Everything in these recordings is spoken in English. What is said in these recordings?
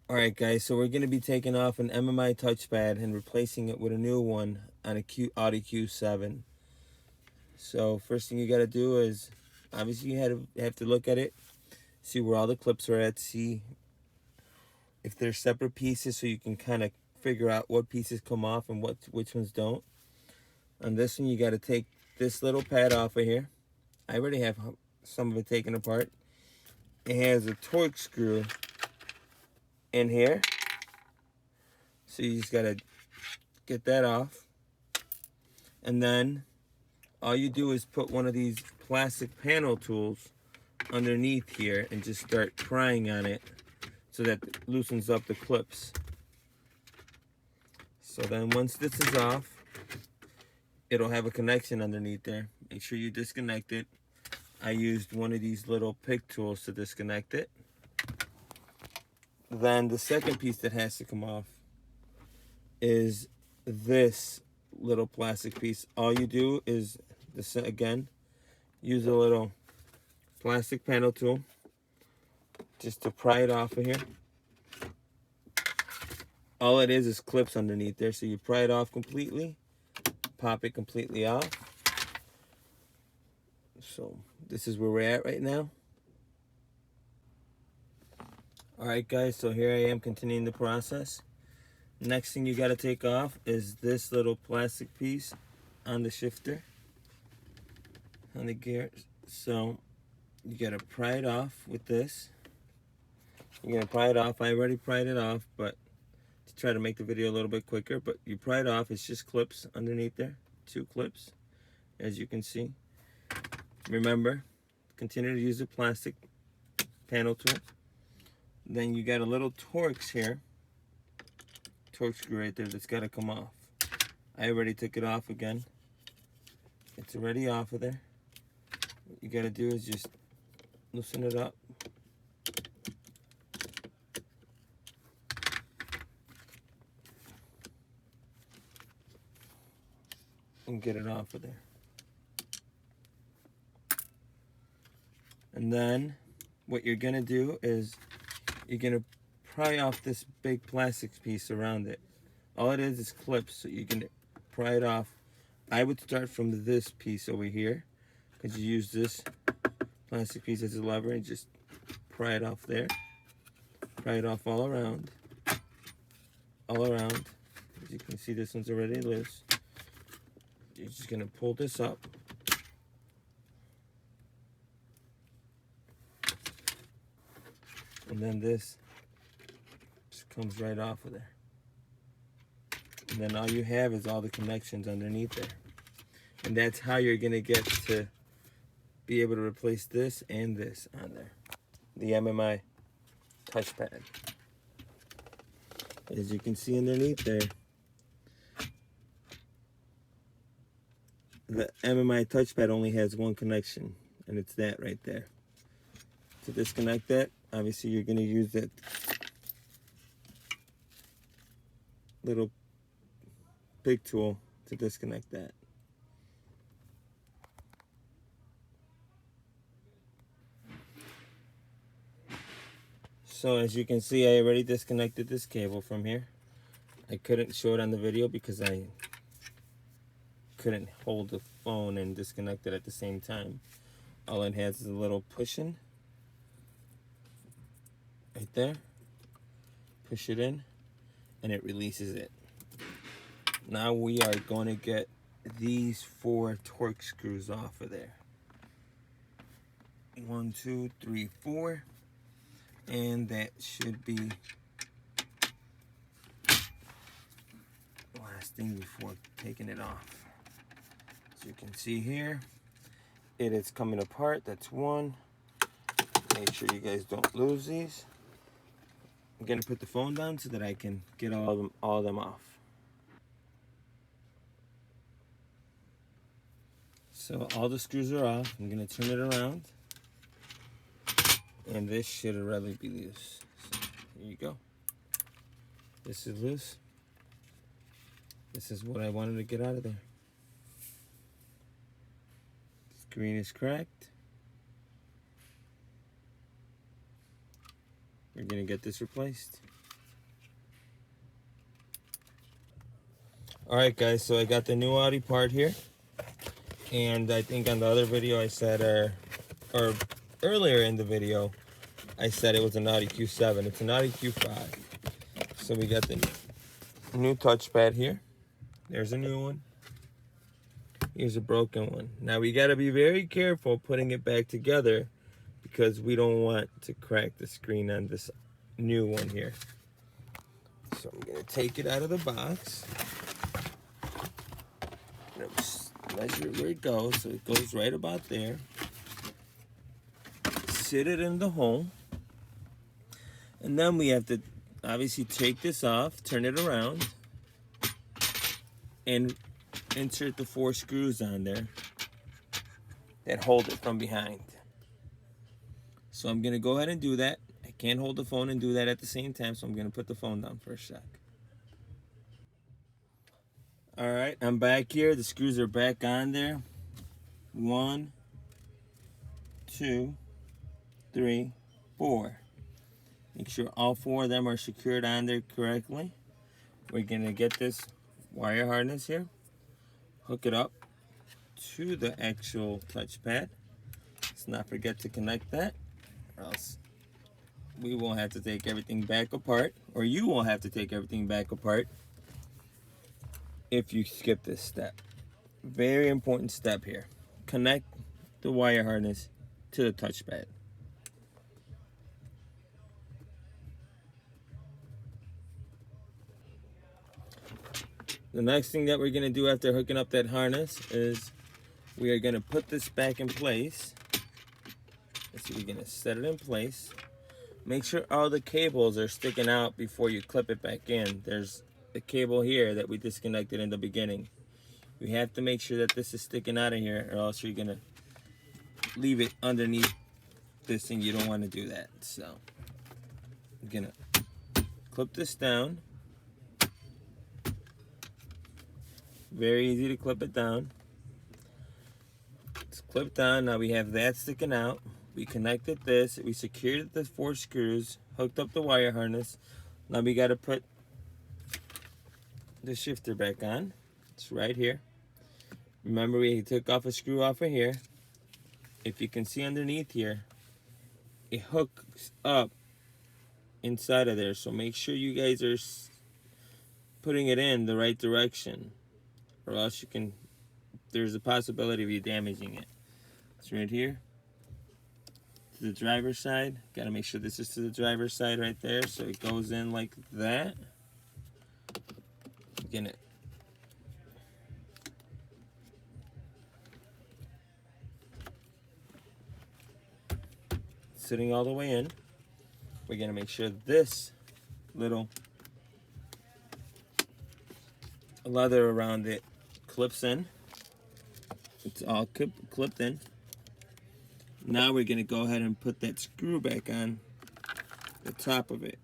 Alright guys, so we're going to be taking off an MMI touchpad and replacing it with a new one on a Audi Q7. So first thing you got to do is, obviously you have to look at it, see where all the clips are at, see if they're separate pieces so you can kind of figure out what pieces come off and which ones don't. On this one you got to take this little pad off of here. I already have some of it taken apart. It has a torque screw in here, so you just got to get that off. And then all you do is put one of these plastic panel tools underneath here and just start prying on it so that it loosens up the clips. So then once this is off, it'll have a connection underneath there. Make sure you disconnect it. I used one of these little pick tools to disconnect it. Then the second piece that has to come off is this little plastic piece. All you do is, again, use a little plastic panel tool just to pry it off of here. All it is clips underneath there, so you pry it off completely, pop it completely off. So this is where we're at right now. Alright guys, so here I am continuing the process. Next thing you got to take off is this little plastic piece on the shifter, on the gear. So you got to pry it off with this. You're going to pry it off. I already pried it off, but to try to make the video a little bit quicker, but you pry it off. It's just clips underneath there, 2 clips, as you can see. Remember, continue to use the plastic panel tool. Then you got a little Torx here, Torx screw right there that's got to come off. I already took it off again. It's already off of there. What you got to do is just loosen it up. And get it off of there. And then what you're gonna do is you're gonna pry off this big plastic piece around it. All it is clips, so you can pry it off. I would start from this piece over here, because you use this plastic piece as a lever and just pry it off there. Pry it off all around. All around. As you can see, this one's already loose. You're just gonna pull this up. And then this just comes right off of there. And then all you have is all the connections underneath there. And that's how you're gonna get to be able to replace this and this on there. The MMI touchpad. As you can see underneath there, the MMI touchpad only has one connection, and it's that right there. To disconnect that, obviously you're going to use that little big tool to disconnect that. So as you can see, I already disconnected this cable from here. I couldn't show it on the video because I couldn't hold the phone and disconnect it at the same time. All it has is a little pushing right there. Push it in and it releases it. Now we are going to get these 4 Torx screws off of there. 1, 2, 3, 4, and that should be the last thing before taking it off. As you can see here, it is coming apart. That's one. Make sure you guys don't lose these. I'm gonna put the phone down so that I can get all of them off. So all the screws are off. I'm gonna turn it around, and this should already be loose. So here you go. This is loose. This is what I wanted to get out of there. Screen is cracked. We're gonna get this replaced. Alright guys, so I got the new Audi part here. And I think on the other video I said, or earlier in the video, I said it was an Audi Q7. It's an Audi Q5. So we got the new touchpad here. There's a new one. Here's a broken one. Now we got to be very careful putting it back together because we don't want to crack the screen on this new one here. So I'm going to take it out of the box. Measure where it goes, so it goes right about there. Sit it in the hole. And then we have to obviously take this off, turn it around, and insert the 4 screws on there that hold it from behind. So I'm gonna go ahead and do that. I can't hold the phone and do that at the same time, so I'm gonna put the phone down for a sec. All right, I'm back here. The screws are back on there. 1, 2, 3, 4. Make sure all 4 of them are secured on there correctly. We're gonna get this wire harness here, hook it up to the actual touchpad. Let's not forget to connect that, or else we will have to take everything back apart, or you will have to take everything back apart if you skip this step. Very important step here. Connect the wire harness to the touchpad. The next thing that we're going to do after hooking up that harness is we are going to put this back in place. So we're going to set it in place. Make sure all the cables are sticking out before you clip it back in. There's a cable here that we disconnected in the beginning. You have to make sure that this is sticking out of here, or else you're going to leave it underneath this and you don't want to do that. So I'm going to clip this down. Very easy to clip it down. It's clipped down. Now we have that sticking out. We connected this. We secured the 4 screws. Hooked up the wire harness. Now we got to put the shifter back on. It's right here. Remember, we took off a screw off of here. If you can see underneath here, it hooks up inside of there. So make sure you guys are putting it in the right direction, or else you can, there's a possibility of you damaging it. It's right here to the driver's side. Got to make sure this is to the driver's side right there, so it goes in like that. Again, sitting all the way in. We're gonna make sure this little leather around it clips in. It's all clipped in. Now we're gonna go ahead and put that screw back on the top of it.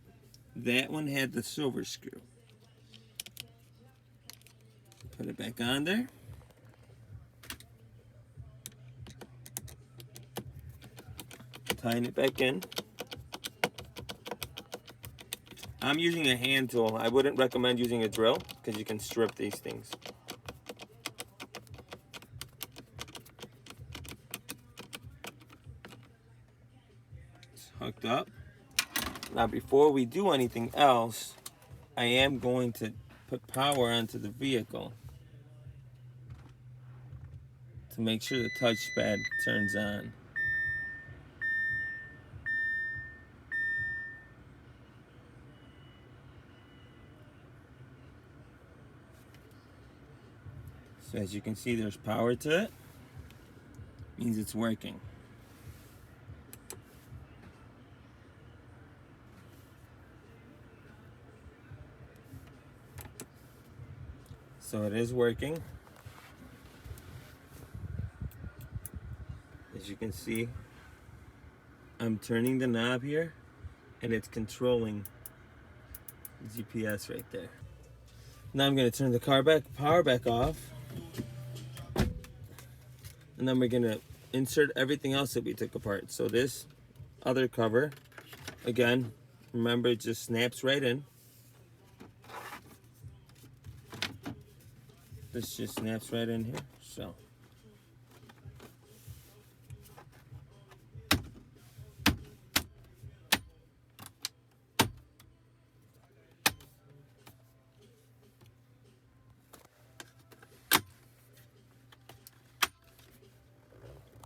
That one had the silver screw. Put it back on there. Tying it back in. I'm using a hand tool. I wouldn't recommend using a drill because you can strip these things. It's hooked up. Now before we do anything else, I am going to put power onto the vehicle to make sure the touchpad turns on. So as you can see, there's power to it. Means it's working. So it is working. As you can see, I'm turning the knob here and it's controlling GPS right there. Now I'm going to turn the power back off. And then we're going to insert everything else that we took apart. So this other cover, again, remember it just snaps right in. This just snaps right in here, so.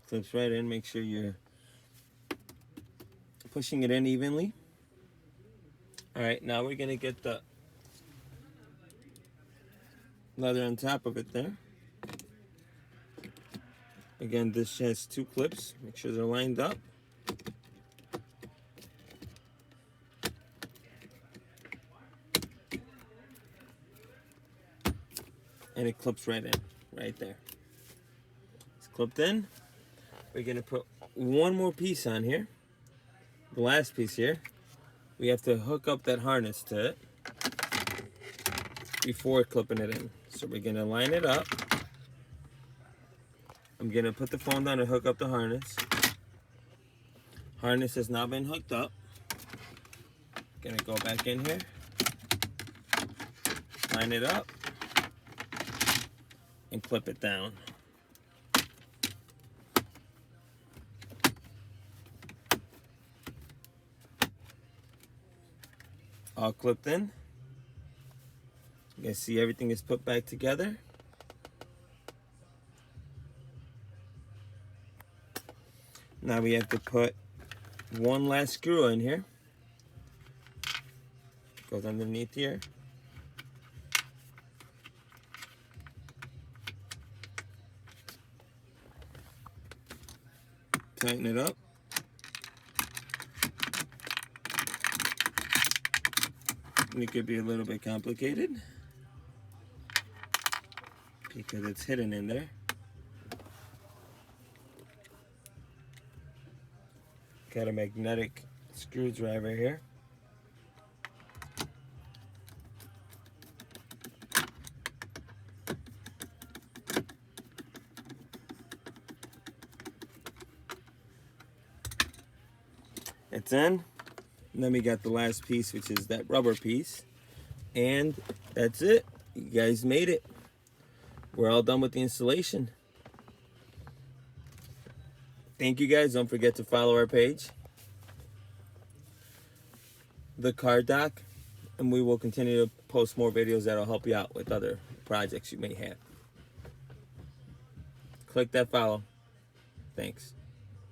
Clips right in. Make sure you're pushing it in evenly. All right, now we're gonna get the leather on top of it there. Again, this has 2 clips. Make sure they're lined up. And it clips right in, right there. It's clipped in. We're gonna put one more piece on here. The last piece here. We have to hook up that harness to it before clipping it in. So we're gonna line it up. I'm gonna put the phone down and hook up the harness. Harness has now been hooked up. Gonna go back in here, line it up, and clip it down. All clipped in. You guys see everything is put back together. Now we have to put one last screw in here. Goes underneath here. Tighten it up. It could be a little bit complicated because it's hidden in there. Got a magnetic screwdriver here. It's in. And then we got the last piece, which is that rubber piece. And that's it. You guys made it. We're all done with the installation. Thank you guys. Don't forget to follow our page, The Car Doc, and we will continue to post more videos that'll help you out with other projects you may have. Click that follow. Thanks.